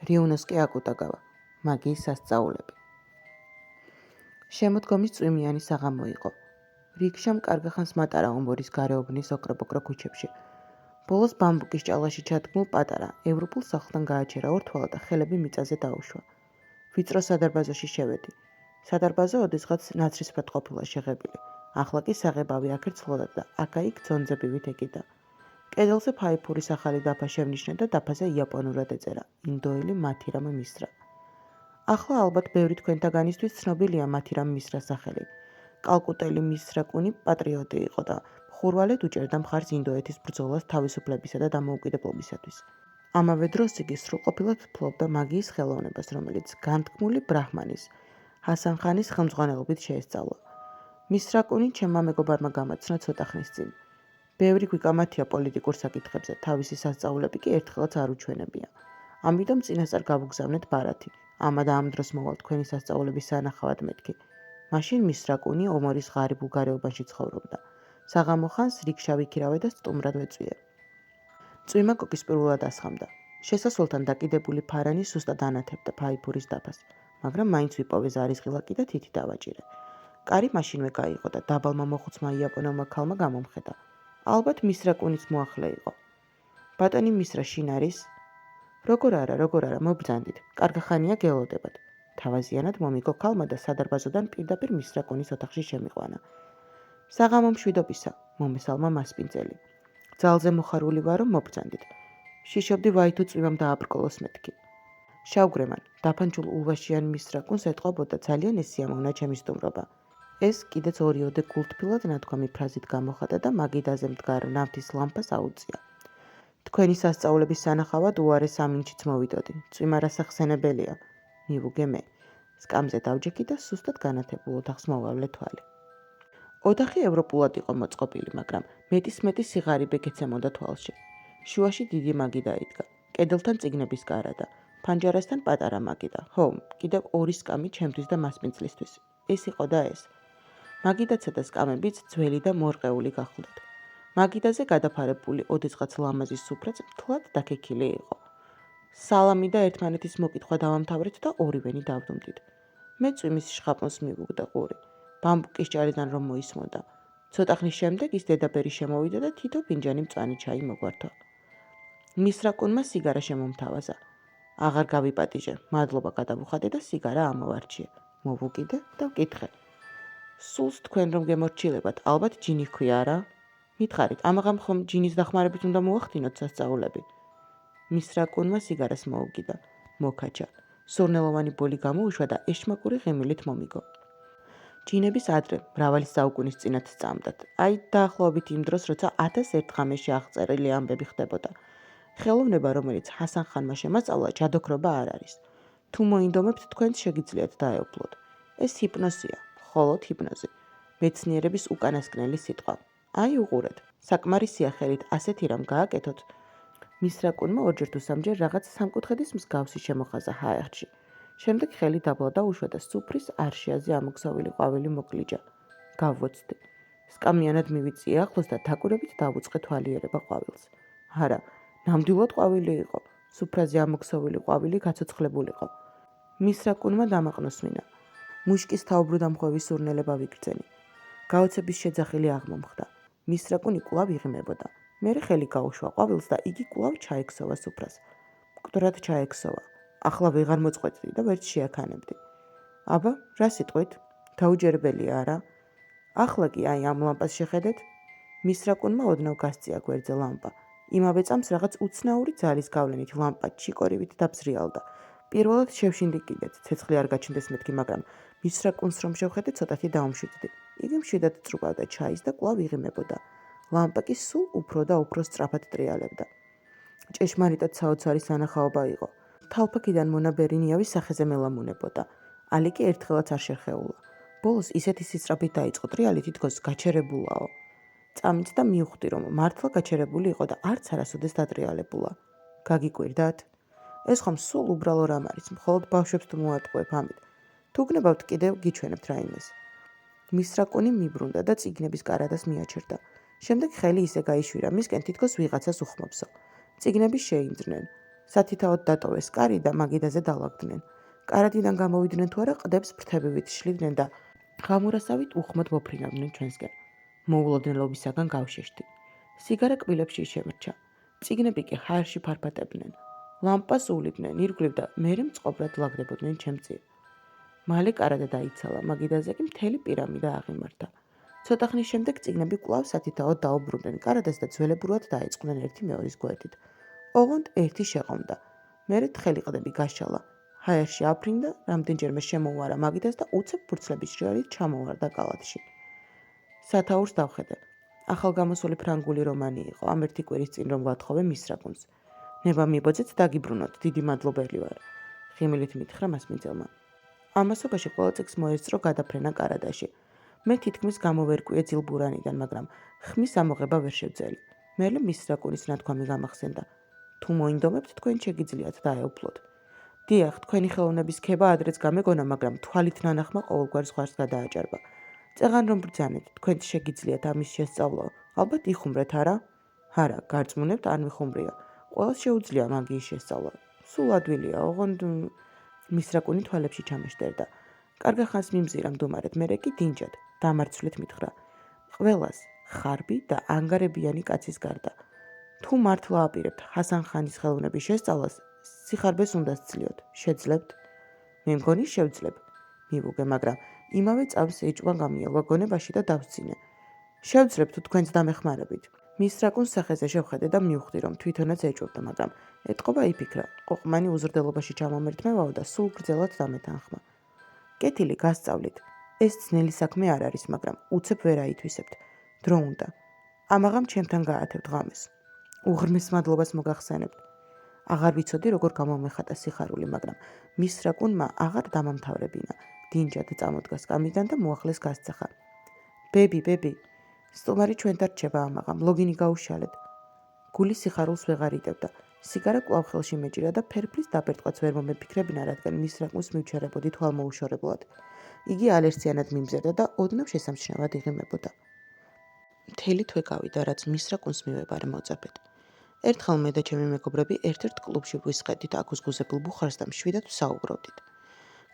რიუნოს კი აკუტაგავა, მაგიის სასწაულები. შემოდგომის წვიმიანი საღამო იყო. რიქშამ კარგა ხანს მატარა ომბორის გარეუბნის ოქრობოქრო ქუჩებში. ბოლოს ბამბუკის ჭალაში ჩადგმულ პატარა ევროპულ სახლთან გააჩერა ორთვალა და ხელები მიწაზე დაუშვა. ვიწრო სადარბაზოში შევედი. სადარბაზო ოდესღაც ნაცრისფრად ყოფილა შეღებილი. ახლა კი საღებავი აქეთ ცლოდა და აქა-იქ ძონძებივით ეკიდა. კედელზე ფაიფურის ახალი დაფა შევნიშნა და დაფაზე იაპონურად ეწერა ინდოელი მათირამ მისრა. ახლა ალბათ ბევრი თქვენთაგანისთვის ცნობილია მათირამ მისრას სახელი. კალკუტელი მისრაკუნი პატრიოტი იყო და ხურვალედ უჭერდა მხარს ინდოეთის ბრძოლას თავისუფლებისა და დამოუკიდებლობისათვის. ამავე დროს იგი სრულყოფილად ფლობდა მაგიის ხელოვნებას, რომელიც განთქმული ბრაჰმანის, ჰასან ხანის ხელმძღვანელობით შეესწავლა. მისრაკუნი ჩემმა მეგობარმა გამაცნო ცოტა ხნის წინ. ბევრი გვიკამათია პოლიტიკურ საკითხებზე, თავისი სასწაულები კი ერთხელაც არ უჩვენებია. ამიტომ წინასწარ გავუგზავნეთ ბარათი. ამა და ამ დროს მოვალ თქვენი სასწაულების სანახავად მეთქი. მაშინ მისრაკუნი ომორის ღარიბულ გარეუბანში ცხოვრობდა. საღამო ხანს რიქშა ვიქირავე და სტუმრად ვეწვიე. წვიმა კოკისპირულად ასხამდა. შესასვლელთან დაკიდებული ფარანი სუსტად ანათებდა ფაიფურის დაფას, მაგრამ მაინც ვიპოვე ზარის ღილაკი და თითი დავაჭირე. კარი მაშინვე გაიღო და დაბალმა მოხუცმა იაპონელმა ქალმა გამომხედა. ალბათ მისრაკუნიც მოახლე იყო. ბატონი მისრა შინ არის? როგორ არა, მობრძანდით, კარგა ხანია გელოდებათ. თავაზიანად მომიგო ქალმა და სადარბაზოდან პირდაპირ მისრაკუნის ოთახში შემიყვანა. საღამო მშვიდობისა, მომესალმა მასპინძელი. ძალზე მოხარული ვარო მობრძანდით. შიშობდი ვაითო წვიმამ დააბრკოლოს მეთქი. შავგრემან, დაფანჩულ ულვაშიან მისრაკუნს ეტყობოდა ძალიან ესიამოვნა ჩემი სტუმრობა. ეს კიდეც ორიოდე გულთბილად ნათქვამი ფრაზით გამოხატა და მაგიდაზე მდგარ ნავთის ლამპას აუწია. თქვენი სასწაულების სანახავად უარე სამინჩიც მოვიდოდი. წვიმა რასახსენებელია, მივუგე მე. სკამზე დავჯექი და სუსტად განათებულ ოთახს მოვავლე თვალი. ოთახი ევროპულად იყო მოწყობილი, მაგრამ მეტის სიღარიბე გეცემოდა თვალში. შუაში დიდი მაგი დაიდგა. კედელთან წიგნების კარადა, ფანჯარასთან პატარა მაგიდა. ხო, კიდევ ორი სკამი ჩემთვის და მასპინძლისთვის. ეს იყო და ეს. მაგიდაცა და სკამებიც ძველი და მორყეული გახლდათ. მაგიდაზე გადაფარებული ოდესღაც ლამაზი სუფრაც მთლად დაქექილი იყო. სალამი და ერთმანეთის მოკითხვა დავამთავრეთ და ორივენი დავდუმდით. მე წვიმის შხაპონს მივუგდა ყური. ბამბუკის ჭალიდან რომ მოისმოდა. ცოტა ხნის შემდეგ ის დედაბერი შემოვიდა და თითო ფინჯანი მწვანე ჩაი მოგვართა. მისრაკუნმა სიგარა შემომთავაზა. აღარ გავიპატიჟე, მადლობა გადავუხადე და სიგარა ამოვარჩიე. მოვუკიდე და ვკითხე. სულს თქვენ რომ გემორჩილებათ, ალბათ ჯინი ჰქვია არა? მითხარით, ამაღამ ხომ ჯინის დახმარებით უნდა მოახდინოთ სასწაულები? მისრაკუნმა სიგარას მოუგიდა, მოკაჩა. სურნელოვანი ბოლი გამოუშვა და ეშმაკური ღიმილით მომიგო. ჯინების ადრე, მრავალი საუკუნის წინათ სწამდათ. აი დაახლოებით იმ დროს, როცა 1001 ღამეში აღწერილი ამბები ხდებოდა. ხელოვნება, რომელიც ჰასან ხანმა შემასწავლა, ჯადოქრობა არ არის. თუ მოინდომებთ, თქვენც შეგიძლიათ დაეუფლოთ. ეს ჰიპნოზია, მხოლოდ ჰიპნოზი. მეცნიერების უკანასკნელი სიტყვა. აი უყურეთ, საკმარისია ხელით ასეთი რამ გააკეთოთ. მისრაკუნმა ორჯერ თუ სამჯერ რაღაც სამკუთხედის მსგავსი შემოხაზა ჰაერში. შემდეგ ხელი დაბლა და უშვა და სუფრის არშიაზე ამოქსავილი ყვავილი მოკლიჯა. გავვოცდი. სკამიანად მივიწია ახლოს და დაკურებით დავუწყე თვალიერება ყვავილს. არა, ნამდვილად ყვავილი იყო. სუფრაზე ამოქსავილი ყვავილი გაცოცხლებულიყო. მისრაკუნმა დამაყნოსმინა. მუშკის თაუბრუ დამხვევის სურნელება ვიგრძენი. გაოცების შეძახილი აღმომხდა. მისრაკუნი კვლავ იღმებოდა. მერე ხელი გაუშვა ყვავილს და იგი კვლავ ჩაექსოვა სუფრას. მკვდრად ჩაექსოვა. ახლა ვეღარ მოწყვეტდი და ვერც შეაქანებდი. აბა, რა სიტყვით? დაუჯერებელია არა? ახლა კი აი ამ ლამპას შეხედეთ. მისრაკუნმა ოდნავ გასწია გვერდზე ლამპა. იმავე წამს რაღაც უცნაური ძალის გავლენით ლამპა ჩიკორივით დაბზრიალდა. პირველად შევშინდი კიდეც, ცეცხლი არ გაჩნდეს მეთქი, მაგრამ მისრაკუნს რომ შევხედე, ცოტათი დაუმშვიდდი. იგი მშვიდად წრუპავდა ჩაის და კვლავ იღიმებოდა. ლამპა კი სულ უფრო და უფრო სწრაფად ტრიალებდა. ჭეშმარიტად საოცარი სანახაობა იყო. თალფაქიდან მონაბერი ნიავის სახეზე მელამუნებოდა. ალი კი ერთხელაც არ შეხეულა. ბოლოს ისეთი სისწრაფით დაიწყო ტრიალი, თითქოს გაჩერებულაო. წამიც და მივხვდი, რომ მართლა გაჩერებული იყო და არც არასოდეს დატრიალებულა. გაგიკვირდათ? ეს ხომ სულ უბრალო რამ არის, მხოლოდ ბავშვებს თუ მოატყუებ ამით. თუ გნებავთ კიდევ გიჩვენებთ რაიმეს. მისრაკუნი მიბრუნდა და წიგნების კარადას მიაჩერდა. შემდეგ ხელი ისე გაიშვირა, მისკენ თითქოს ვიღაცას უხმობსო. წიგნები შეინძრნენ. სათითაოდ დატოვეს კარი და მაგიდაზე დალაგდნენ. კარადიდან გამოვიდნენ თუ არა, ყდებს ფრთებივით შლიდნენ და ხამურასავით უხმოდ მოფრინავდნენ ჩვენსკენ. მოულოდნელობისაგან გავშეშდი. სიგარა კბილებში შემრჩა. წიგნები კი ჰაერში ფარფატებდნენ. ლამპას უვლიდნენ, ირგვლივ და მერე მწყობრად ლაგდებოდნენ ჩემწინ. მალე კარადა დაიცალა, მაგიდაზე კი მთელი პირამიდა აღიმართა. ცოტა ხნის შემდეგ წიგნები კვლავ სათითაოდ დაუბრუნდნენ კარადას და ძველებურად დაეწყდნენ ერთი მეორის გვერდით. ოღონდ ერთი შეყომდა. მერე თხელი ყდები გაშალა. ჰაერში აფრინდა, რამდენჯერმე შემოუარა მაგიდას და უცებ ფურცლების შრიალით ჩამოვარდა კალათში. სათაურს დავხედე. ახალგამოსული ფრანგული რომანი იყო, ამ ერთი კვირის წინ რომ ვათხოვე მისრაკუნს. ნება მიბოძეთ დაგიბრუნოთ, დიდი მადლობელი ვარ. ხიმილით მითხრა მას მიწელმა. ამასობაში ყველა წიგნს მოესწრო გადაფრენა კარადაში. მე თითქმის გამოვერკვიე ძილბურანიდან, მაგრამ ხმის ამოღება ვერ შევძელი. მერე მისრაკუნის ნათქვამი გამახსენდა. თუ მოინდომებთ, თქვენ შეგიძლიათ დაეუფლოთ. დიახ, თქვენი ხელოვნების ქება ადრეც გამეგონა, მაგრამ თვალით ნანახმა ყოველგვარ ზღვარს გადააჭარბა. წეღან რომ ბრძანეთ, თქვენ შეგიძლიათ ამის შესწავლა. ალბათ იხუმრეთ, არა? არა, გარწმუნებთ, არ მიხუმრია. ყველას შეუძლია მაგიის შესწავლა. სულ ადვილია, ოღონდ მისრაკუნი თვალებში ჩამეშტერდა. კარგა ხანს მიმზირა მდუმარედ, მერე კი დინჯად, დამარცვლით მითხრა. ყველას ხარბი და ანგარებიანი კაცის გარდა. თუ მართლა აპირებთ ჰასან ხანის ხელოვნების შესწავლას, სიხარბეს უნდა სძლიოთ. შეძლებთ? მე მგონი შევძლებ. მივუგე, მაგრამ იმავე წამს ეჭვმა გამიელვა გონებაში და დავსწინე. შევძლებ თუ თქვენც დამეხმარებით. მისრაკუნს სახეზე შევხედე და მივხვდი, რომ თვითონაც ეჭვობდა, მაგრამ ეტყობა იფიქრა. ყოყმანი უზრდელობაში ჩამომერთმევაო და სულ გრძელად დამეთანხმა. კეთილი, გასწავლით. ეს ძნელი საქმე არ არის, მაგრამ უცებ ვერ აითვისებთ. დრო უნდა. ამაღამ ჩემთან გაათევთ ღამეს. უღრმეს მადლობას მოგახსენებთ. აღარ ვიცოდი, როგორ გამომეხატა სიხარული, მაგრამ მისრაკუნმა აღარ დამამთავრებინა. დინჯად წამოდგა სკამიდან და მოახლეს გასცახა. ბები, სტუმარი ჩვენთან რჩება ამაღამ, ლოგინი გაუშალეთ. გული სიხარულს ვეღარ იტევდა. სიგარა კვლავ ხელში მეჭირა და ფერფლის დაბერტყვაც ვერ მომეფიქრებინა, რადგან მისრაკუნს მივჩერებოდი თვალმოუშორებლად. იგი ალერსიანად მიმზერდა და ოდნავ შესამჩნევად იღიმებოდა. მთელი თვე გავიდა, რაც მისრაკუნს მივებარე მოწაფედ. ერთხელ მე და ჩემი მეგობრები ერთ-ერთ კლუბში ვისყედით აკუზგუზებულ ბუხარს და მშვიდად ვსაუბრობდით.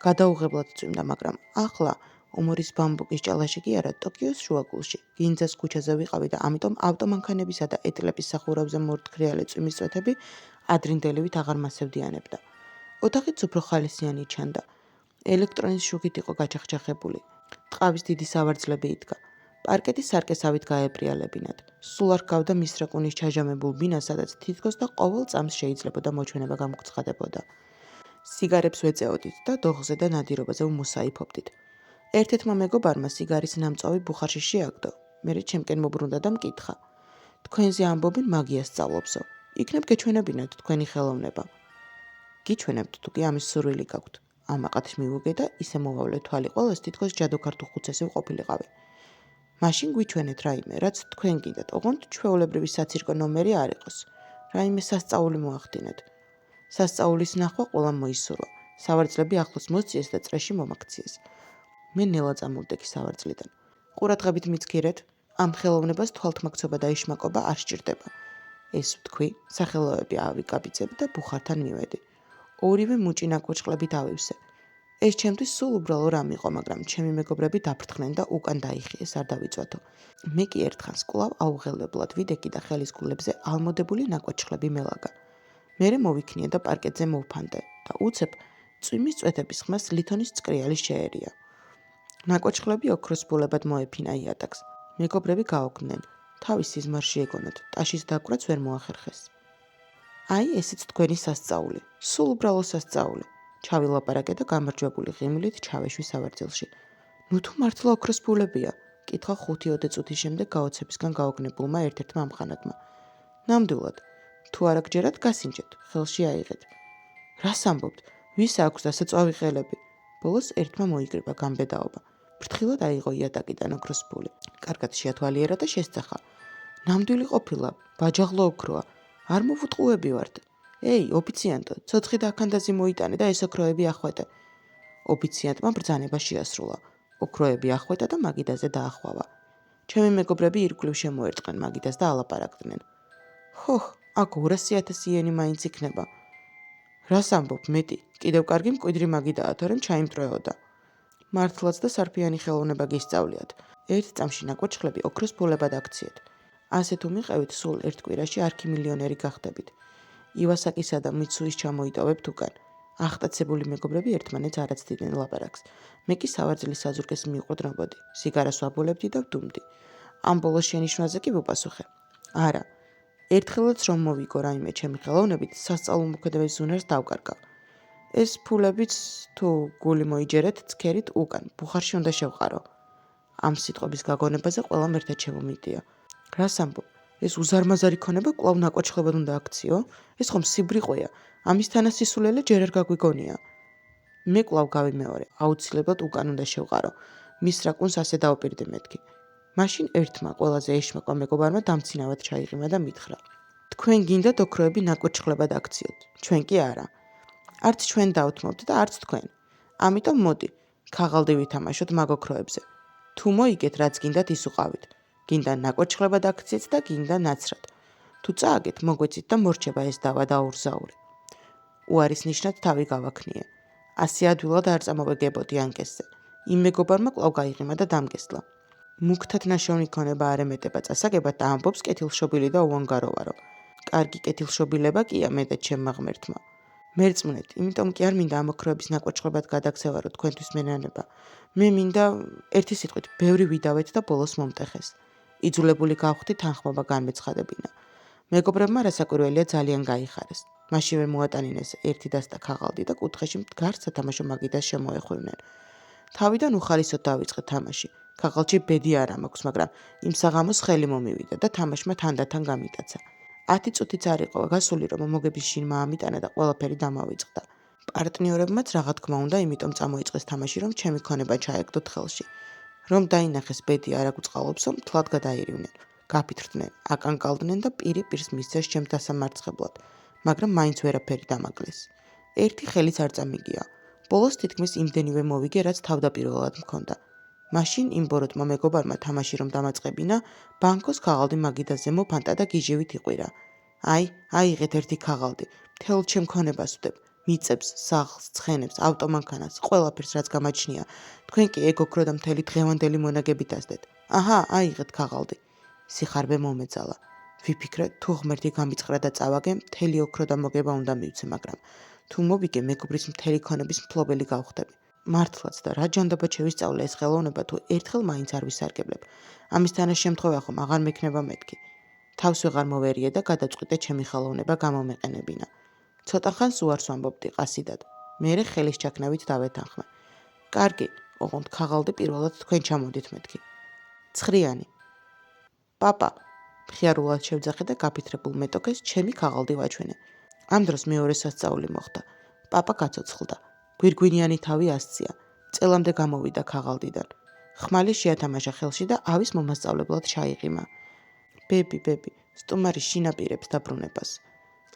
გადაუღებლად წვიმდა, მაგრამ ახლა ომორის ბამბუკის ჭალაში კი არა, ტოკიოს შუაგულში, გინძას ქუჩაზე ვიყავი და ამიტომ ავტომანქანებისა და ეტლების სახურავზე მორთქრიალი წვიმის წვეთები ადრინდელივით აღარ მასევდიანებდა. ოთახიც უფრო ხალისიანი ჩანდა. ელექტრონის შუქით იყო გაჩახჩახებული. ტყავის დიდი სავარძლები იდგა. პარკეტი სარკესავით გაეპრიალებინათ. სულ არ ჰგავდა მისრაკუნის ჩაჟამებულ ბინას, სადაც თითქოს და ყოველ წამს შეიძლება და მოჩვენება გამოგცხადებოდა. სიგარებს ვეწეოდით და დოღზე და ნადირობაზე ვმოსაიფობდით. ერთ-ერთმა მეგობარმა სიგარის ნამწვავი ბუხარში შეაგდო. მერე ჩემკენ მობრუნდა და მკითხა. თქვენზე ამბობენ მაგიას სწავლობსო. იქნებ გეჩვენებინათ თქვენი ხელოვნება. გიჩვენებთ თუ კი ამის სურვილი გაქვთ. ამაყად მივუგე და ისე მოვავლე თვალი ყოველს, თითქოს ჯადოქართულ ხუცესზე ვყოფილიყავი. მაშინ გვიჩვენეთ რაიმე, რაც თქვენ გინდათ, ოღონდ ჩვეულებრივი საცირკო ნომერი არ იყოს. რაიმე სასწაული მოახდინეთ. სასწაულის ნახვა ყველამ მოისურვა. სავარძლები ახლოს მოსწიეს და წრეში მომაქციეს. მე ნელა წამოვდექი სავარძლიდან. ყურადღებით მიცქირეთ, ამ ხელოვნებას თვალთმაქცობა და ეშმაკობა არ სჭირდება. ეს ვთქვი, სახელოები ავიკაბიცები და ბუხართან მივედი. ორივე მუჭი ნაკვეთშყლებით ავივსე. ეს ჩემთვის სულ უბრალო რამ იყო, მაგრამ ჩემი მეგობრები დაფრთხნენ და უკან დაიხიეს, არ დავიწვათო. მე კი ერთხანს კვლავ აუღელებლად ვიდექი და ხელის გულებზე ალმოდებული ნაკვეთშყლები მელაგა. მერე მოვიქნიე და პარკეტზე მოვფანტე და უცებ წვიმის წვეთების ხმას ლითონის წკრიალი შეერია. ნაკვეთშყლები ოქროს ბულებად მოეფინა იატაკს. მეგობრები გაოგდნენ. თავის სიზმარში ეგონათ, ტაშის დაკვრაც ვერ მოახერხეს. აი, ესეც თქვენი სასწაული, სულ უბრალო სასწაული. ჩავილაპარაკე და გამარჯვებული ღიმილით ჩავეშვი სავარძელში. ნუ თუ მართლა ოქროს ბულებია? კითხა 5-10 წუთის შემდეგ გაოცებისგან გაოგნებულმა ერთ-ერთმა ამხანაგმა. ნამდვილად, თუ არა გჯერათ, გასინჯეთ, ხელში აიღეთ. რას ამბობთ? ვის აქვს დასაწვავი ხელები? ბოლოს ერთმა მოიკრიბა გამბედაობა. ფრთხილად აიღო იატაკიდან ოქროს ბული. კარგად შეათვალიერა და შესძახა. ნამდვილი ყოფილა, ბაჯაღლო ოქროა. არ მოვუტყუები ვართ. ეი, ოფიციანტო, ცოცხი და აქანდაზი მოიტანე და ეს ოქროები ახვეტე. ოფიციანტმა ბრძანება შეასრულა. ოქროები ახვეთა და მაგიდაზე დაახვავა. ჩემი მეგობრები ირგვლივ შემოერტყნენ მაგიდას და ალაპარაკდნენ. ხოხ, აქ 200,000 იენი მაინც იქნება. რას ამბობ მეტი, კიდევ კარგი მკვიდრი მაგიდაა, თორემ ჩაიმტრეოდა. მართლაც და სარფიანი ხელოვნება გისწავლიათ. ერთ წამში ნაკვეთშლები ოქროს ფულებად აქციეთ. ასე თუ მიყევით, სულ ერთ კვირაში არქიმილიონერი გახდებით. ივასაკისა და მიცუის ჩამოიტოვებთ უკან. ახტაცებული მეგობრები ერთმანეთს არ აცდიდნენ ლაპარაკს. მე კი სავარძლის საზურგეს მივყოდნობოდი, სიგარას ვაბოლებდი და ვდუმდი. ამ ბოლოს შენიშვნაზე კი ვუპასუხე. არა, ერთხელაც რომ მოვიგო რაიმე ჩემი ხელოვნებით, სასწავლო მოქმედების ზუნარს დავკარგავ. ეს ფულებიც თუ გული მოიჯერეთ ცქერით უკან, ბუხარში უნდა შევყარო. ამ სიტყვების გაგონებაზე ყველამ ერთად შემომიდია. რას ამბობ? ეს უზარმაზარი ქონება კვლავ ნაკვეთშლებად უნდა აქციო? ეს ხომ სიბრიყვეა, ამის თანასისულელე ჯერ არ გაგვიგონია. მე კვლავ გავიმეორე, აუცილებლად უკან უნდა შევყარო. მის რაკუნს ასე დავპირდი მეთქი. მაშინ ერთმა ყველაზე ეშმაკო მეგობარმა დამცინავად ჩაიღიმა და მითხრა: თქვენ გინდათ ოქროები ნაკვეთშლებად აქციოთ, ჩვენ კი არა. არც ჩვენ დავთმობთ და არც თქვენ. ამიტომ მოდი, ქაღალდი ვითამაშოთ მაგ ოქროებზე. თუ მოიგეთ, რაც გინდათ ის უყავით. გინდა ნაკვეთშლებად აქციეთ და გინდა ნაცრად. თუ წააგეთ, მოგვეცით და მორჩება ეს დავა და აურზაური. უარის ნიშნად თავი გავაქნიე. ასე ადვილად არ წამოვეგებოდი ანკესზე. იმ მეგობარმა კვლავ გაიღიმა და დამგესლა. მუქთად ნაშოვნი ქონება არ ემეტება წასაგებად და ამბობს კეთილშობილი და უანგაროვარო. კარგი კეთილშობილება კია მე და ჩემმა ღმერთმა. მერწმუნეთ, იმიტომ კი არ მინდა ამ ოქროების ნაკვეთშლებად გადაგცევარო თქვენთვის მენანება. მე მინდა ერთი სიტყვით ბევრი ვიდავეთ და ბოლოს მომტეხეს. იძულებული გავხდი თანხმობა განმეცხადებინა. მეგობრებმა რასაკვირველია ძალიან გაიხარეს. მაშინვე მოატანინეს ერთი დასტა ქაღალდი და კუთხეში მდგარ სათამაშო მაგიდას შემოეხვივნენ. თავიდან უხალისოდ დავიწყე თამაში. ქაღალდში ბედი არ მაქვს, მაგრამ იმ საღამოს ხელი მომივიდა და თამაშმა თანდათან გამიტაცა. 10 წუთიც არ იყო გასული, რომ მოგების შინმა ამიტანა და ყველაფერი დამავიწყდა. პარტნიორებმაც რაღა თქმა უნდა, იმიტომ წამოიწყეს თამაში, რომ ჩემი ქონება ჩაეგდოთ ხელში. რომ დაინახეს ბედი არ აგვწყალობსო, მთლად გადაირივნენ. გაფითრდნენ, აკანკალდნენ და პირს მისცეს ჩემ დასამარცხებლად, მაგრამ მაინც ვერაფერი დამაკლეს. ერთი ხელიც არ წამიგია. ბოლოს თითქმის იმდენივე მოვიგე, რაც თავდაპირველად მქონდა. მაშინ იმ ბოროტმა მეგობარმა თამაში რომ დამაწყებინა, ბანკოს ქაღალდი მაგიდაზე მოფანტა და გიჟივით იყვირა. აიღეთ ერთი ქაღალდი, მთელ ჩემ ქონებას ვდებ, მიწებს, სახლს, ცხენებს, ავტომანქანას, ყველაფერს რაც გამაჩნია. თქვენ კი ეგ ოქრო და მთელი დღევანდელი მონაგებით ასდეთ. აჰა, აიღეთ ქაღალდი. სიხარბე მომეძალა. ვიფიქრე, თუ ღმერთი გამიწყრა და წავაგე, მთელი ოქრო და მოგება უნდა მივცე, მაგრამ თუ მოვიგე, მეგობრის მთელი ქონების მფლობელი გავხდები. მართლაც და რა ჯანდაბად შევისწავლე ეს ხელოვნება, თუ ერთხელ მაინც არ ვისარგებლებ. ამის თანაშემთხვევა ხომ აღარ მექნება მეთქი. თავს ვეღარ მოვერიე და გადაწყვიტე ჩემი ხელოვნება გამომეყენებინა. ცოტა ხანს უარს ვამბობდი ყასიდად. მერე ხელის ჩაქნევით დავეთანხმე. კარგი, ოღონდ ქაღალდი პირველად თქვენ ჩამოდით მეთქი. ცხრიანი. პაპა, მხიარულად შევძახე და გაფითრებულ მეტოქეს ჩემი ქაღალდი ვაჩვენე. ამ დროს მეორე სასწაული მოხდა. პაპა გაცოცხლდა. გვირგვინიანი თავი ასწია. წელამდე გამოვიდა ქაღალდიდან. ხმალი შეათამაშა ხელში და ავის მომასწავლებლად ჩაიღიმა. ბები, სტუმარი შინაპირებს დაბრუნებას.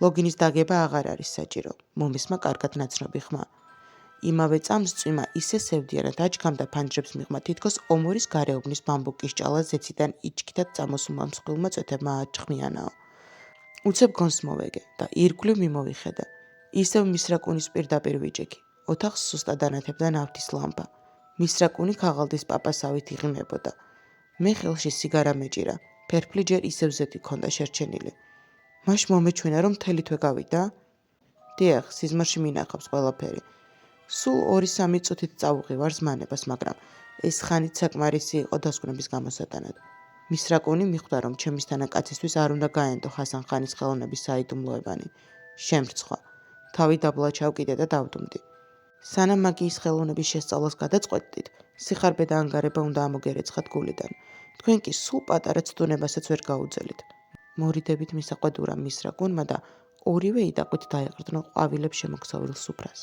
ლოგინის დაგება აღარ არის საჭირო. მომისმა კარგად ნაცნობი ხმა. იმავე წამს წვიმა ისე სევდიანად აჩქამდა ფანჯრებს მიღმა, თითქოს ომორის გარეუბნის ბამბუკის ჭალა ზეციდან იჩქითად წამოსულმა მსხვილმა წვეთებმა აჩხმიანაო. უცებ გონს მოვეგე და ირგვლივ მიმოვიხედა. ისევ მისრაკუნის პირდაპირ ვიჭიქი. ოთახს სუსტად ანათებდა ნავთის ლამპა. მისრაკუნი ქაღალდის პაპასავით იღიმებოდა. მე ხელში სიგარა მეჭირა. ფერფლი ჯერ ისევ ზეთი ქონდა შერჩენილი. მაშ მომეჩვენა, რომ მთელი თვე გავიდა? დიახ, სიზმარში მინახავს ყველაფერი. სულ 2-3 წუთით წავუღივარ ზმანებას, მაგრამ ეს ხანით საკმარისი იყო დასკვნების გამოსატანად. მისრაკუნი მიხვდა, რომ ჩემისთანა კაცისთვის არ უნდა გაენდო ხასან ხანის ხელოვნების საიდუმლოებანი. შემრცხვა. თავი დაბლა ჩავკიდე და დავდუმდი. სანამ მაგიის ხელოვნების შესწავლას გადაწყვეტდით, სიხარბე და ანგარება უნდა ამოგერეცხათ გულიდან. თქვენ კი სულ პატარა ცდუნებასაც ვერ გაუძელით. მორიდებით მისაყვედურა მისრაკუნმა და ორივე იდაყვით დაეყრდნო ყვავილებს შემოქსოვილ სუფრას.